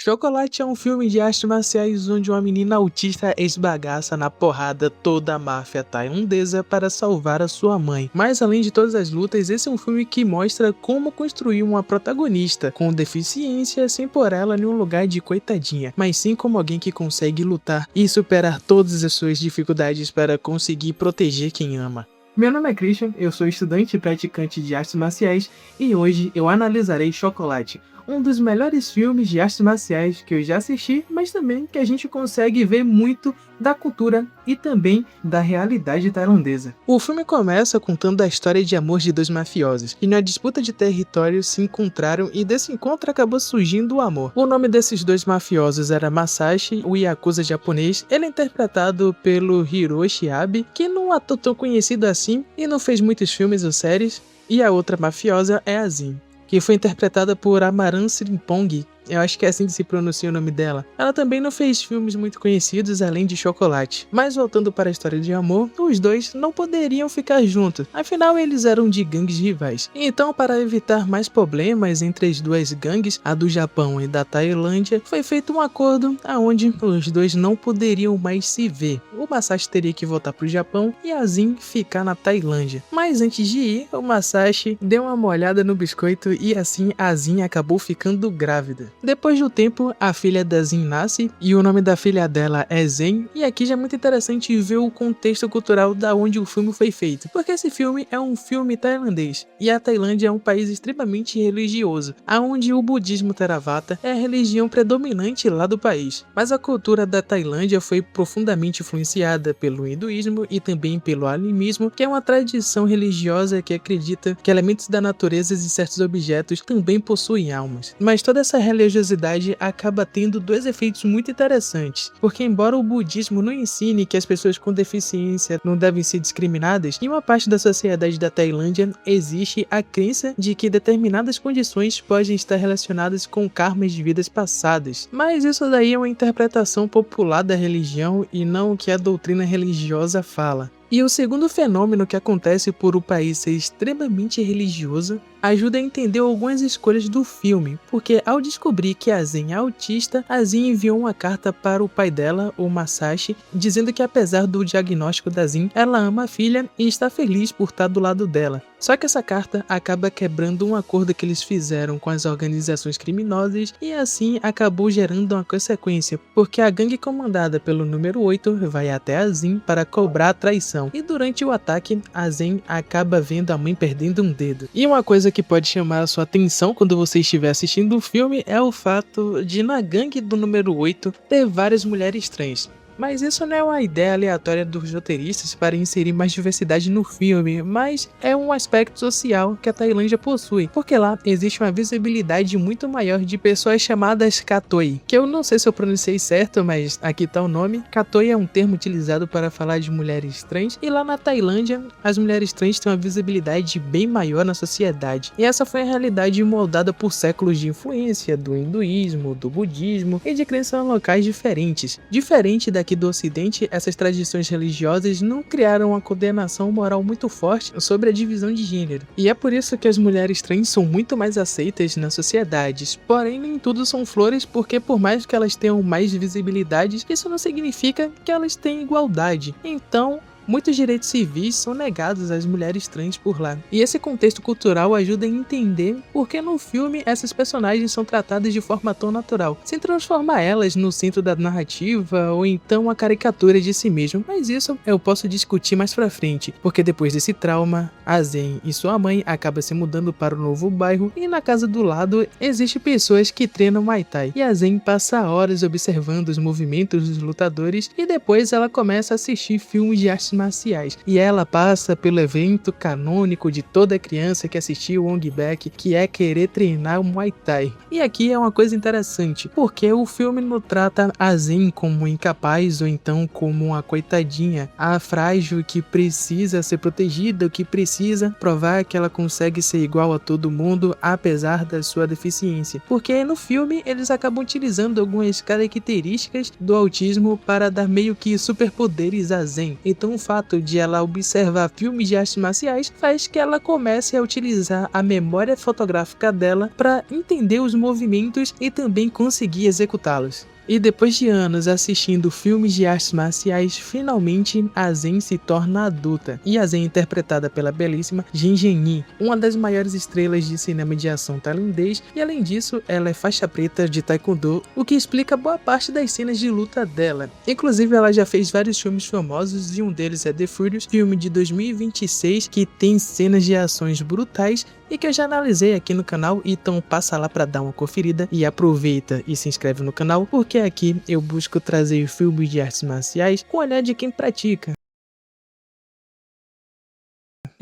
Chocolate é um filme de artes marciais onde uma menina autista esbagaça na porrada toda a máfia tailandesa para salvar a sua mãe. Mas além de todas as lutas, esse é um filme que mostra como construir uma protagonista com deficiência sem pôr ela em um lugar de coitadinha, mas sim como alguém que consegue lutar e superar todas as suas dificuldades para conseguir proteger quem ama. Meu nome é Christian, eu sou estudante e praticante de artes marciais e hoje eu analisarei Chocolate, um dos melhores filmes de artes marciais que eu já assisti, mas também que a gente consegue ver muito da cultura e também da realidade tailandesa. O filme começa contando a história de amor de dois mafiosos, que na disputa de território se encontraram e desse encontro acabou surgindo o amor. O nome desses dois mafiosos era Masashi, o yakuza japonês. Ele é interpretado pelo Hiroshi Abe, que não é um ator tão conhecido assim e não fez muitos filmes ou séries, e a outra mafiosa é a Zin, que foi interpretada por Amaran Srimpong. Eu acho que é assim que se pronuncia o nome dela. Ela também não fez filmes muito conhecidos além de Chocolate. Mas voltando para a história de amor, os dois não poderiam ficar juntos, afinal eles eram de gangues rivais. Então, para evitar mais problemas entre as duas gangues, a do Japão e da Tailândia, foi feito um acordo onde os dois não poderiam mais se ver. O Masashi teria que voltar para o Japão e a Zin ficar na Tailândia. Mas antes de ir, o Masashi deu uma molhada no biscoito e assim a Zin acabou ficando grávida. Depois de um tempo, a filha da Zin nasce e o nome da filha dela é Zen, e aqui já é muito interessante ver o contexto cultural da onde o filme foi feito, porque esse filme é um filme tailandês e a Tailândia é um país extremamente religioso, onde o budismo Theravada é a religião predominante lá do país. Mas a cultura da Tailândia foi profundamente influenciada pelo hinduísmo e também pelo animismo, que é uma tradição religiosa que acredita que elementos da natureza e certos objetos também possuem almas. Mas toda essa religiosidade acaba tendo dois efeitos muito interessantes, porque embora o budismo não ensine que as pessoas com deficiência não devem ser discriminadas, em uma parte da sociedade da Tailândia existe a crença de que determinadas condições podem estar relacionadas com karmas de vidas passadas. Mas isso daí é uma interpretação popular da religião e não o que a doutrina religiosa fala. E o segundo fenômeno que acontece por o país ser extremamente religioso ajuda a entender algumas escolhas do filme, porque ao descobrir que a Zen é autista, a Zen enviou uma carta para o pai dela, o Masashi, dizendo que apesar do diagnóstico da Zen, ela ama a filha e está feliz por estar do lado dela. Só que essa carta acaba quebrando um acordo que eles fizeram com as organizações criminosas e assim acabou gerando uma consequência, porque a gangue comandada pelo número 8 vai até a Zen para cobrar a traição. E durante o ataque, a Zen acaba vendo a mãe perdendo um dedo. E uma coisa que pode chamar a sua atenção quando você estiver assistindo o filme é o fato de na gangue do número 8 ter várias mulheres trans. Mas isso não é uma ideia aleatória dos roteiristas para inserir mais diversidade no filme, mas é um aspecto social que a Tailândia possui, porque lá existe uma visibilidade muito maior de pessoas chamadas Katoi, que eu não sei se eu pronunciei certo, mas aqui tá o nome. Katoi é um termo utilizado para falar de mulheres trans, e lá na Tailândia as mulheres trans têm uma visibilidade bem maior na sociedade, e essa foi a realidade moldada por séculos de influência do hinduísmo, do budismo e de crenças locais diferentes. Diferente daqui do ocidente, essas tradições religiosas não criaram uma condenação moral muito forte sobre a divisão de gênero, e é por isso que as mulheres trans são muito mais aceitas nas sociedades. Porém, nem tudo são flores, porque por mais que elas tenham mais visibilidade, isso não significa que elas têm igualdade. Então, muitos direitos civis são negados às mulheres trans por lá. E esse contexto cultural ajuda a entender por que no filme essas personagens são tratadas de forma tão natural, sem transformar elas no centro da narrativa ou então uma caricatura de si mesmo. Mas isso eu posso discutir mais pra frente, porque depois desse trauma, a Zen e sua mãe acabam se mudando para o novo bairro e na casa do lado existem pessoas que treinam Muay Thai. E a Zen passa horas observando os movimentos dos lutadores e depois ela começa a assistir filmes de artes marciais, e ela passa pelo evento canônico de toda criança que assistiu o Ong Bak, que é querer treinar o Muay Thai. E aqui é uma coisa interessante, porque o filme não trata a Zen como incapaz ou então como uma coitadinha, a frágil que precisa ser protegida, que precisa provar que ela consegue ser igual a todo mundo apesar da sua deficiência, porque no filme eles acabam utilizando algumas características do autismo para dar meio que superpoderes a Zen. Então fato de ela observar filmes de artes marciais faz que ela comece a utilizar a memória fotográfica dela para entender os movimentos e também conseguir executá-los. E depois de anos assistindo filmes de artes marciais, finalmente a Zen se torna adulta. E a Zen é interpretada pela belíssima Jin Zhen-yi, uma das maiores estrelas de cinema de ação tailandês, e além disso, ela é faixa preta de taekwondo, o que explica boa parte das cenas de luta dela. Inclusive, ela já fez vários filmes famosos e um deles é The Furious, filme de 2026 que tem cenas de ações brutais e que eu já analisei aqui no canal, então passa lá para dar uma conferida e aproveita e se inscreve no canal, porque aqui eu busco trazer filmes de artes marciais com o olhar de quem pratica.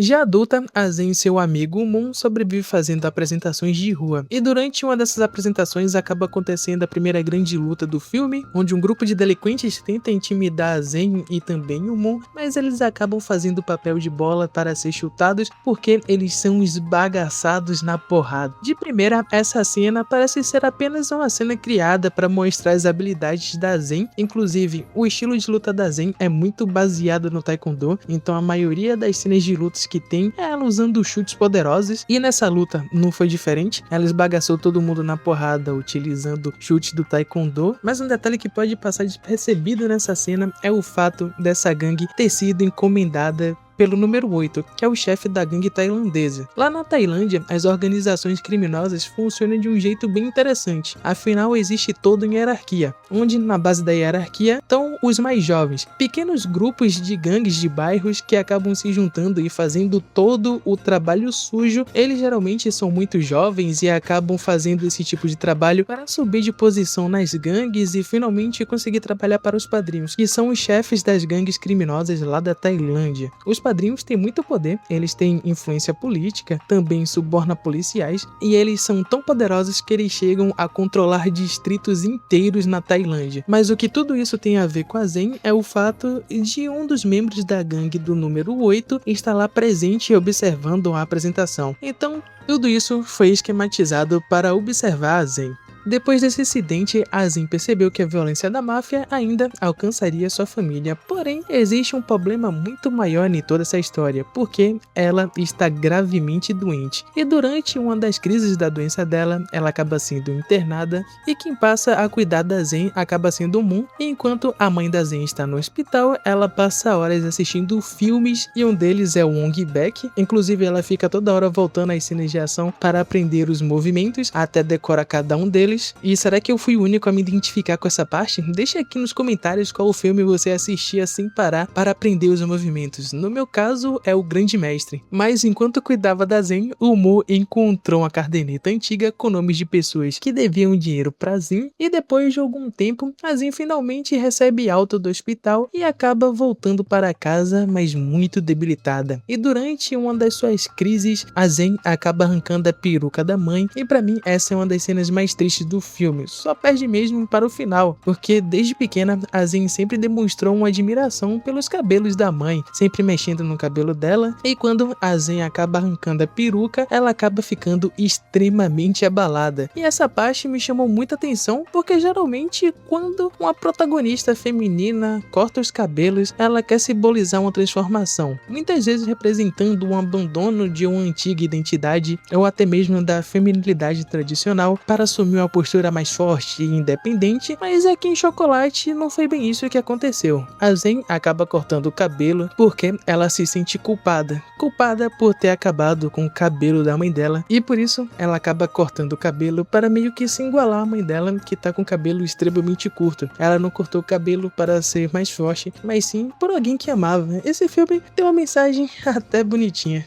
Já adulta, a Zen e seu amigo Moon sobrevive fazendo apresentações de rua, e durante uma dessas apresentações acaba acontecendo a primeira grande luta do filme, onde um grupo de delinquentes tenta intimidar a Zen e também o Moon, mas eles acabam fazendo o papel de bola para ser chutados porque eles são esbagaçados na porrada. De primeira, essa cena parece ser apenas uma cena criada para mostrar as habilidades da Zen, inclusive o estilo de luta da Zen é muito baseado no taekwondo, então a maioria das cenas de lutas que tem é ela usando chutes poderosos, e nessa luta não foi diferente, ela esbagaçou todo mundo na porrada utilizando chutes do taekwondo, mas um detalhe que pode passar despercebido nessa cena é o fato dessa gangue ter sido encomendada pelo número 8, que é o chefe da gangue tailandesa. Lá na Tailândia, as organizações criminosas funcionam de um jeito bem interessante, afinal existe toda uma hierarquia, onde na base da hierarquia estão os mais jovens, pequenos grupos de gangues de bairros que acabam se juntando e fazendo todo o trabalho sujo. Eles geralmente são muito jovens e acabam fazendo esse tipo de trabalho para subir de posição nas gangues e finalmente conseguir trabalhar para os padrinhos, que são os chefes das gangues criminosas lá da Tailândia. Os padrinhos têm muito poder, eles têm influência política, também subornam policiais, e eles são tão poderosos que eles chegam a controlar distritos inteiros na Tailândia. Mas o que tudo isso tem a ver com a Zen é o fato de um dos membros da gangue do número 8 estar lá presente e observando a apresentação. Então, tudo isso foi esquematizado para observar a Zen. Depois desse incidente, a Zen percebeu que a violência da máfia ainda alcançaria sua família, porém existe um problema muito maior em toda essa história, porque ela está gravemente doente, e durante uma das crises da doença dela, ela acaba sendo internada, e quem passa a cuidar da Zen acaba sendo o Moon, e enquanto a mãe da Zen está no hospital, ela passa horas assistindo filmes, e um deles é o Wong Baek, inclusive ela fica toda hora voltando às cenas de ação para aprender os movimentos, até decora cada um deles. E será que eu fui o único a me identificar com essa parte? Deixa aqui nos comentários qual filme você assistia sem parar para aprender os movimentos. No meu caso é o Grande Mestre. Mas enquanto cuidava da Zen, o Mo encontrou uma caderneta antiga com nomes de pessoas que deviam dinheiro para Zen, e depois de algum tempo, a Zen finalmente recebe alta do hospital e acaba voltando para casa, mas muito debilitada. E durante uma das suas crises, a Zen acaba arrancando a peruca da mãe, e para mim essa é uma das cenas mais tristes do filme, só perde mesmo para o final, porque desde pequena a Zen sempre demonstrou uma admiração pelos cabelos da mãe, sempre mexendo no cabelo dela, e quando a Zen acaba arrancando a peruca, ela acaba ficando extremamente abalada. E essa parte me chamou muita atenção, porque geralmente quando uma protagonista feminina corta os cabelos, ela quer simbolizar uma transformação, muitas vezes representando um abandono de uma antiga identidade, ou até mesmo da feminilidade tradicional, para assumir uma postura mais forte e independente, mas aqui em Chocolate não foi bem isso que aconteceu. A Zen acaba cortando o cabelo porque ela se sente culpada por ter acabado com o cabelo da mãe dela, e por isso ela acaba cortando o cabelo para meio que se igualar à mãe dela, que tá com o cabelo extremamente curto. Ela não cortou o cabelo para ser mais forte, mas sim por alguém que amava. Esse filme tem uma mensagem até bonitinha.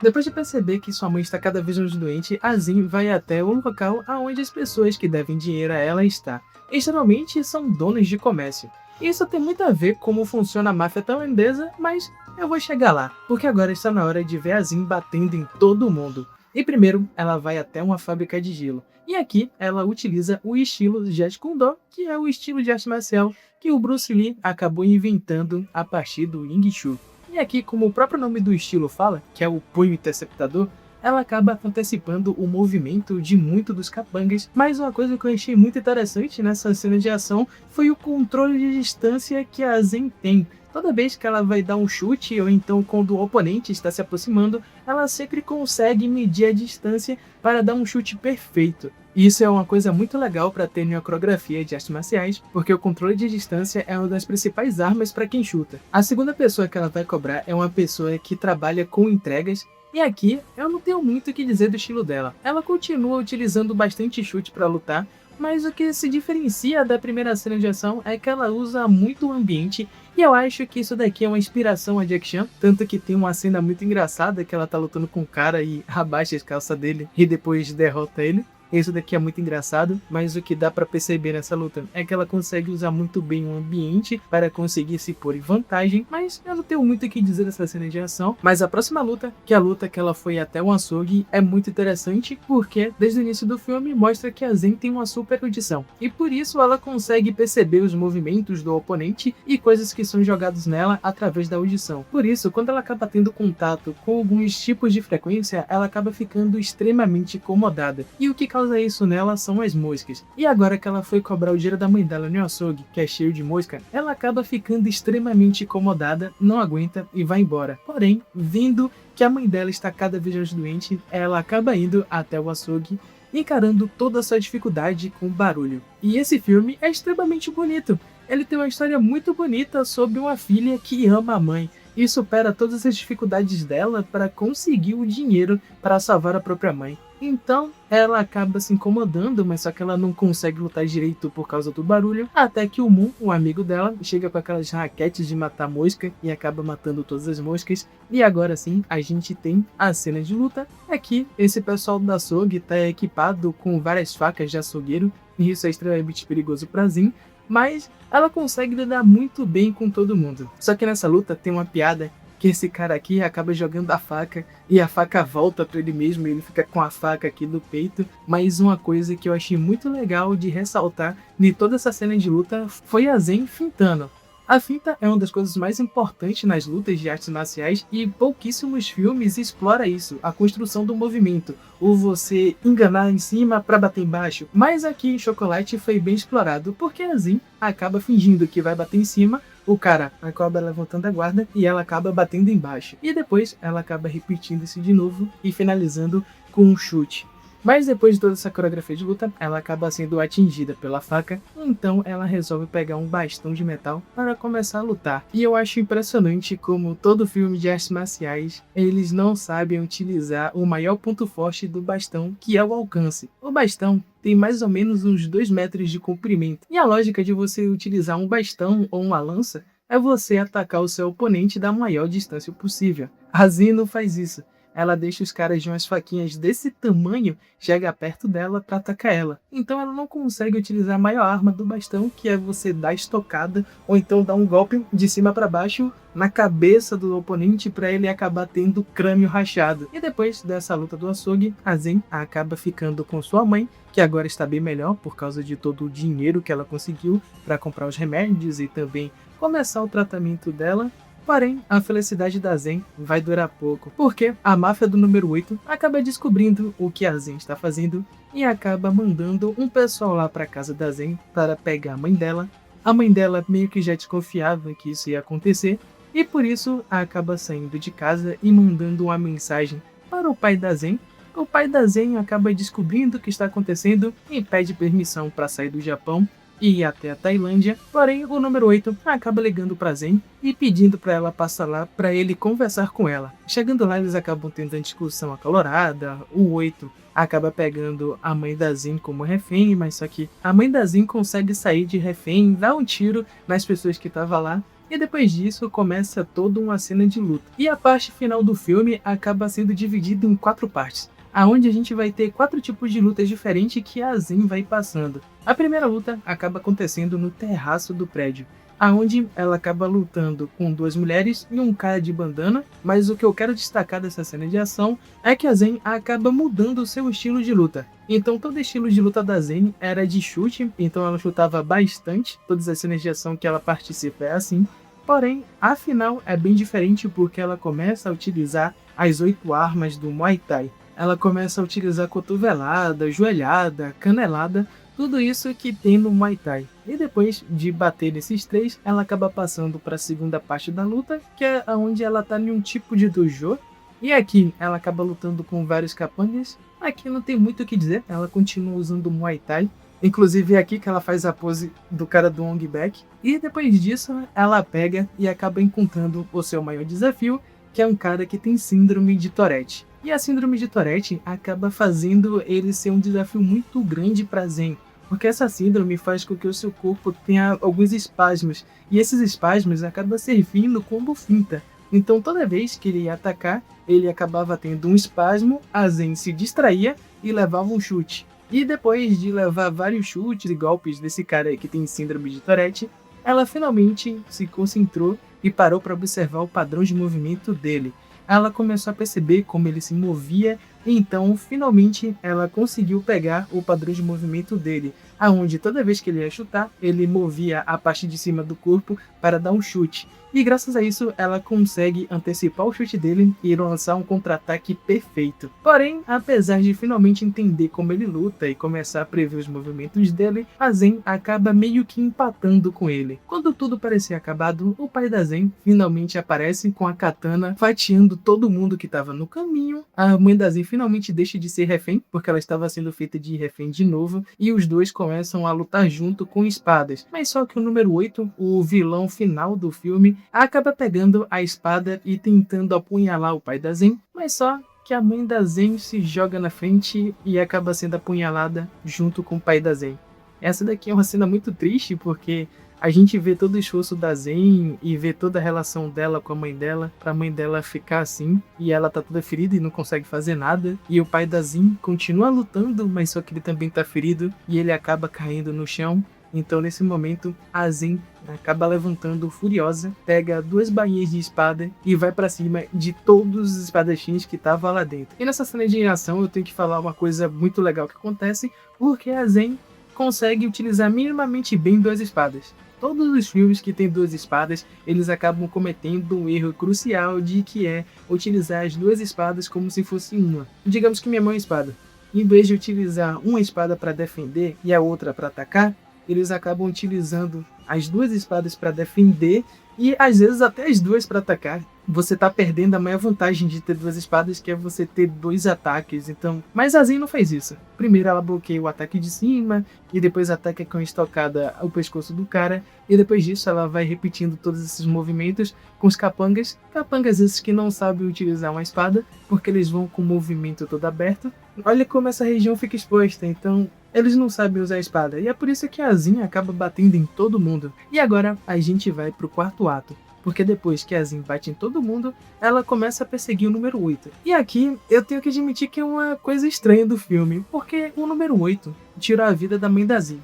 Depois de perceber que sua mãe está cada vez mais doente, a Zen vai até o local onde as pessoas que devem dinheiro a ela estão. E geralmente são donos de comércio. Isso tem muito a ver com como funciona a máfia tailandesa, mas eu vou chegar lá, porque agora está na hora de ver a Zen batendo em todo mundo. E primeiro, ela vai até uma fábrica de gelo. E aqui, ela utiliza o estilo Jeet Kune Do, que é o estilo de arte marcial que o Bruce Lee acabou inventando a partir do Wing Chun. E aqui, como o próprio nome do estilo fala, que é o punho interceptador, ela acaba antecipando o movimento de muitos dos capangas, mas uma coisa que eu achei muito interessante nessa cena de ação foi o controle de distância que a Zen tem. Toda vez que ela vai dar um chute, ou então quando o oponente está se aproximando, ela sempre consegue medir a distância para dar um chute perfeito. Isso é uma coisa muito legal para ter em uma coreografia de artes marciais, porque o controle de distância é uma das principais armas para quem chuta. A segunda pessoa que ela vai cobrar é uma pessoa que trabalha com entregas, e aqui eu não tenho muito o que dizer do estilo dela. Ela continua utilizando bastante chute para lutar, mas o que se diferencia da primeira cena de ação é que ela usa muito o ambiente, e eu acho que isso daqui é uma inspiração a Jackie Chan, tanto que tem uma cena muito engraçada que ela tá lutando com o cara e abaixa as calças dele e depois derrota ele. Isso daqui é muito engraçado, mas o que dá pra perceber nessa luta é que ela consegue usar muito bem o ambiente para conseguir se pôr em vantagem, mas eu não tenho muito o que dizer dessa cena de ação. Mas a próxima luta, que é a luta que ela foi até o açougue, é muito interessante porque desde o início do filme mostra que a Zen tem uma super audição, e por isso ela consegue perceber os movimentos do oponente e coisas que são jogados nela através da audição. Por isso, quando ela acaba tendo contato com alguns tipos de frequência, ela acaba ficando extremamente incomodada, e o que causa isso nela são as moscas. E agora que ela foi cobrar o dinheiro da mãe dela no açougue, que é cheio de mosca, ela acaba ficando extremamente incomodada, não aguenta e vai embora. Porém, vendo que a mãe dela está cada vez mais doente, ela acaba indo até o açougue, encarando toda a sua dificuldade com o barulho. E esse filme é extremamente bonito. Ele tem uma história muito bonita sobre uma filha que ama a mãe e supera todas as dificuldades dela para conseguir o dinheiro para salvar a própria mãe. Então ela acaba se incomodando, mas só que ela não consegue lutar direito por causa do barulho, até que o Moon, o amigo dela, chega com aquelas raquetes de matar mosca e acaba matando todas as moscas. E agora sim, a gente tem a cena de luta. Aqui, esse pessoal do açougue está equipado com várias facas de açougueiro, e isso é extremamente perigoso para Zen, mas ela consegue lidar muito bem com todo mundo. Só que nessa luta tem uma piada que esse cara aqui acaba jogando a faca e a faca volta para ele mesmo e ele fica com a faca aqui no peito. Mas uma coisa que eu achei muito legal de ressaltar em toda essa cena de luta foi a Zen fintando. A finta é uma das coisas mais importantes nas lutas de artes marciais e pouquíssimos filmes exploram isso, a construção do movimento, ou você enganar em cima para bater embaixo. Mas aqui em Chocolate foi bem explorado, porque a Zen acaba fingindo que vai bater em cima, o cara acaba levantando a guarda e ela acaba batendo embaixo. E depois ela acaba repetindo isso de novo e finalizando com um chute. Mas depois de toda essa coreografia de luta, ela acaba sendo atingida pela faca, então ela resolve pegar um bastão de metal para começar a lutar. E eu acho impressionante como todo filme de artes marciais, eles não sabem utilizar o maior ponto forte do bastão, que é o alcance. O bastão tem mais ou menos uns 2 metros de comprimento, e a lógica de você utilizar um bastão ou uma lança é você atacar o seu oponente da maior distância possível. A Zen não faz isso. Ela deixa os caras de umas faquinhas desse tamanho chegar perto dela para atacar ela. Então ela não consegue utilizar a maior arma do bastão, que é você dar estocada ou então dar um golpe de cima para baixo na cabeça do oponente para ele acabar tendo o crânio rachado. E depois dessa luta do açougue, a Zen acaba ficando com sua mãe, que agora está bem melhor por causa de todo o dinheiro que ela conseguiu para comprar os remédios e também começar o tratamento dela. Porém, a felicidade da Zen vai durar pouco, porque a máfia do número 8 acaba descobrindo o que a Zen está fazendo e acaba mandando um pessoal lá para casa da Zen para pegar a mãe dela. A mãe dela meio que já desconfiava que isso ia acontecer e por isso acaba saindo de casa e mandando uma mensagem para o pai da Zen. O pai da Zen acaba descobrindo o que está acontecendo e pede permissão para sair do Japão e ir até a Tailândia, porém o número 8 acaba ligando para Zen e pedindo para ela passar lá para ele conversar com ela. Chegando lá, eles acabam tendo uma discussão acalorada. O 8 acaba pegando a mãe da Zen como refém, mas só que a mãe da Zen consegue sair de refém, dá um tiro nas pessoas que estavam lá. E depois disso começa toda uma cena de luta. E a parte final do filme acaba sendo dividida em 4 partes, aonde a gente vai ter 4 tipos de lutas diferentes que a Zen vai passando. A primeira luta acaba acontecendo no terraço do prédio, aonde ela acaba lutando com 2 mulheres e um cara de bandana, mas o que eu quero destacar dessa cena de ação é que a Zen acaba mudando o seu estilo de luta. Então todo estilo de luta da Zen era de chute, então ela chutava bastante, todas as cenas de ação que ela participa é assim. Porém, a final é bem diferente porque ela começa a utilizar as 8 armas do Muay Thai. Ela começa a utilizar cotovelada, joelhada, canelada, Tudo isso que tem no Muay Thai. E depois de bater nesses três, ela acaba passando para a segunda parte da luta, que é onde ela tá em um tipo de dojo. E aqui ela acaba lutando com vários capangas. Aqui não tem muito o que dizer, ela continua usando o Muay Thai. Inclusive é aqui que ela faz a pose do cara do Ong Bak. E depois disso, ela pega e acaba encontrando o seu maior desafio, que é um cara que tem síndrome de Tourette. E a síndrome de Tourette acaba fazendo ele ser um desafio muito grande para Zen, porque essa síndrome faz com que o seu corpo tenha alguns espasmos, e esses espasmos acabam servindo como finta. Então toda vez que ele ia atacar, ele acabava tendo um espasmo, a Zen se distraía e levava um chute. E depois de levar vários chutes e golpes desse cara que tem síndrome de Tourette, ela finalmente se concentrou e parou para observar o padrão de movimento dele. Ela começou a perceber como ele se movia, e então finalmente ela conseguiu pegar o padrão de movimento dele, aonde toda vez que ele ia chutar, ele movia a parte de cima do corpo para dar um chute. E graças a isso, ela consegue antecipar o chute dele e lançar um contra-ataque perfeito. Porém, apesar de finalmente entender como ele luta e começar a prever os movimentos dele, a Zen acaba meio que empatando com ele. Quando tudo parecia acabado, o pai da Zen finalmente aparece com a katana fatiando todo mundo que estava no caminho. A mãe da Zen finalmente deixa de ser refém, porque ela estava sendo feita de refém de novo, e os dois começam a lutar junto com espadas. Mas só que o número 8, o vilão final do filme, acaba pegando a espada e tentando apunhalar o pai da Zen, mas só que a mãe da Zen se joga na frente e acaba sendo apunhalada junto com o pai da Zen. Essa daqui é uma cena muito triste, porque a gente vê todo o esforço da Zen e vê toda a relação dela com a mãe dela, pra mãe dela ficar assim, e ela tá toda ferida e não consegue fazer nada, e o pai da Zen continua lutando, mas só que ele também tá ferido, e ele acaba caindo no chão. Então nesse momento a Zen acaba levantando furiosa, pega 2 bainhas de espada e vai pra cima de todos os espadachins que estavam lá dentro. E nessa cena de ação eu tenho que falar uma coisa muito legal que acontece, porque a Zen consegue utilizar minimamente bem 2 espadas. Todos os filmes que tem 2 espadas, eles acabam cometendo um erro crucial de que é utilizar as 2 espadas como se fosse uma. Digamos que minha mão é espada. Em vez de utilizar uma espada para defender e a outra para atacar, eles acabam utilizando as 2 espadas para defender e às vezes até as 2 para atacar. Você tá perdendo a maior vantagem de ter 2 espadas, que é você ter 2 ataques. Então, mas a Zen não faz isso. Primeiro ela bloqueia o ataque de cima e depois ataca com a estocada o pescoço do cara, e depois disso ela vai repetindo todos esses movimentos com os capangas. Capangas esses que não sabem utilizar uma espada, porque eles vão com o movimento todo aberto. Olha como essa região fica exposta, então eles não sabem usar a espada, e é por isso que a Zen acaba batendo em todo mundo. E agora a gente vai pro 4º ato, porque depois que a Zen bate em todo mundo, ela começa a perseguir o número 8. E aqui eu tenho que admitir que é uma coisa estranha do filme, porque o número 8 tirou a vida da mãe da Zen.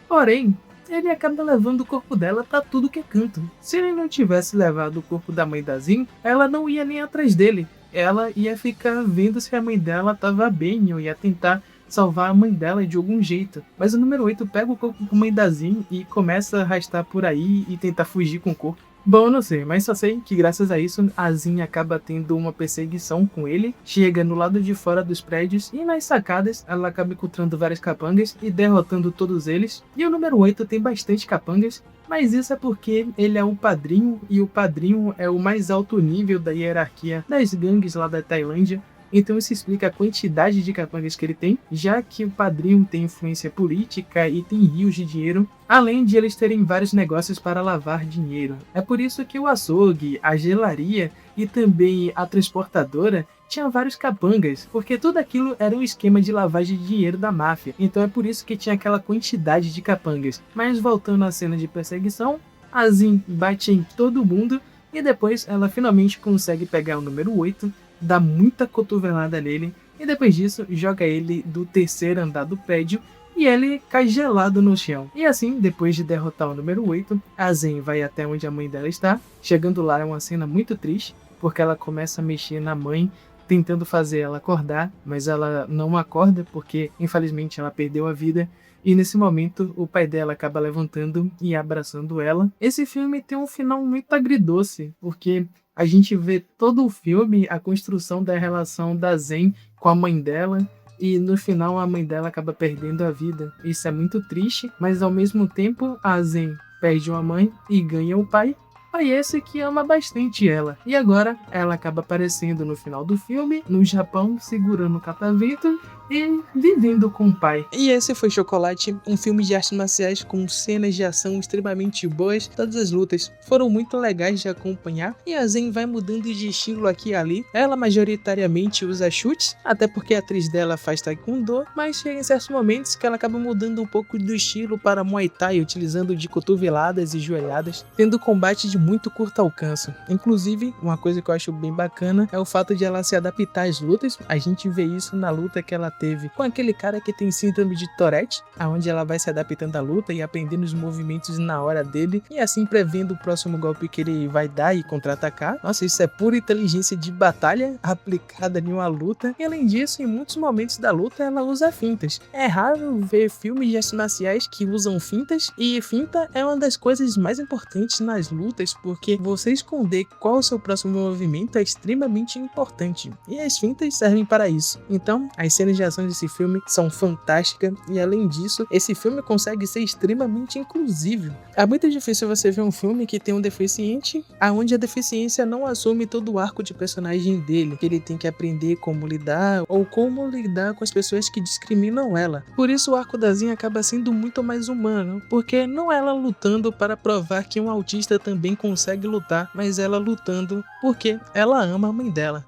Porém, ele acaba levando o corpo dela pra tudo que é canto. Se ele não tivesse levado o corpo da mãe da Zen, ela não ia nem atrás dele. Ela ia ficar vendo se a mãe dela tava bem ou ia tentar salvar a mãe dela de algum jeito. Mas o número 8 pega o corpo da mãe da Zen e começa a arrastar por aí e tentar fugir com o corpo. Bom, eu não sei, mas só sei que graças a isso a Zen acaba tendo uma perseguição com ele, chega no lado de fora dos prédios e nas sacadas ela acaba encontrando vários capangas e derrotando todos eles. E o número 8 tem bastante capangas, mas isso é porque ele é um padrinho, e o padrinho é o mais alto nível da hierarquia das gangues lá da Tailândia. Então isso explica a quantidade de capangas que ele tem, já que o padrinho tem influência política e tem rios de dinheiro, além de eles terem vários negócios para lavar dinheiro. É por isso que o açougue, a gelaria e também a transportadora tinha vários capangas, porque tudo aquilo era um esquema de lavagem de dinheiro da máfia. Então é por isso que tinha aquela quantidade de capangas. Mas voltando à cena de perseguição, a Zen bate em todo mundo e depois ela finalmente consegue pegar o número 8, dá muita cotovelada nele e depois disso joga ele do 3º andar do prédio e ele cai gelado no chão. E assim, depois de derrotar o número 8, a Zen vai até onde a mãe dela está. Chegando lá é uma cena muito triste, porque ela começa a mexer na mãe, tentando fazer ela acordar, mas ela não acorda porque infelizmente ela perdeu a vida. E nesse momento o pai dela acaba levantando e abraçando ela. Esse filme tem um final muito agridoce, porque a gente vê todo o filme, a construção da relação da Zen com a mãe dela, e no final a mãe dela acaba perdendo a vida. Isso é muito triste, mas ao mesmo tempo a Zen perde uma mãe e ganha o pai. Pai esse que ama bastante ela. E agora ela acaba aparecendo no final do filme, no Japão, segurando o catavento e vivendo com o pai. E esse foi Chocolate, um filme de artes marciais com cenas de ação extremamente boas. Todas as lutas foram muito legais de acompanhar e a Zen vai mudando de estilo aqui e ali. Ela majoritariamente usa chutes, até porque a atriz dela faz taekwondo, mas chega em certos momentos que ela acaba mudando um pouco do estilo para Muay Thai, utilizando de cotoveladas e joelhadas, tendo combate de muito curto alcance. Inclusive, uma coisa que eu acho bem bacana é o fato de ela se adaptar às lutas. A gente vê isso na luta que ela teve com aquele cara que tem síndrome de Tourette, onde ela vai se adaptando à luta e aprendendo os movimentos na hora dele e assim prevendo o próximo golpe que ele vai dar e contra-atacar. Nossa, isso é pura inteligência de batalha aplicada em uma luta. E além disso, em muitos momentos da luta ela usa fintas. É raro ver filmes de artes marciais que usam fintas, e finta é uma das coisas mais importantes nas lutas, porque você esconder qual é o seu próximo movimento é extremamente importante, e as fintas servem para isso. Então, as cenas de ação desse filme são fantásticas, e além disso, esse filme consegue ser extremamente inclusivo. É muito difícil você ver um filme que tem um deficiente, aonde a deficiência não assume todo o arco de personagem dele, que ele tem que aprender como lidar, ou como lidar com as pessoas que discriminam ela. Por isso o arco da Zen acaba sendo muito mais humano, porque não é ela lutando para provar que um autista também consegue lutar, mas ela lutando porque ela ama a mãe dela.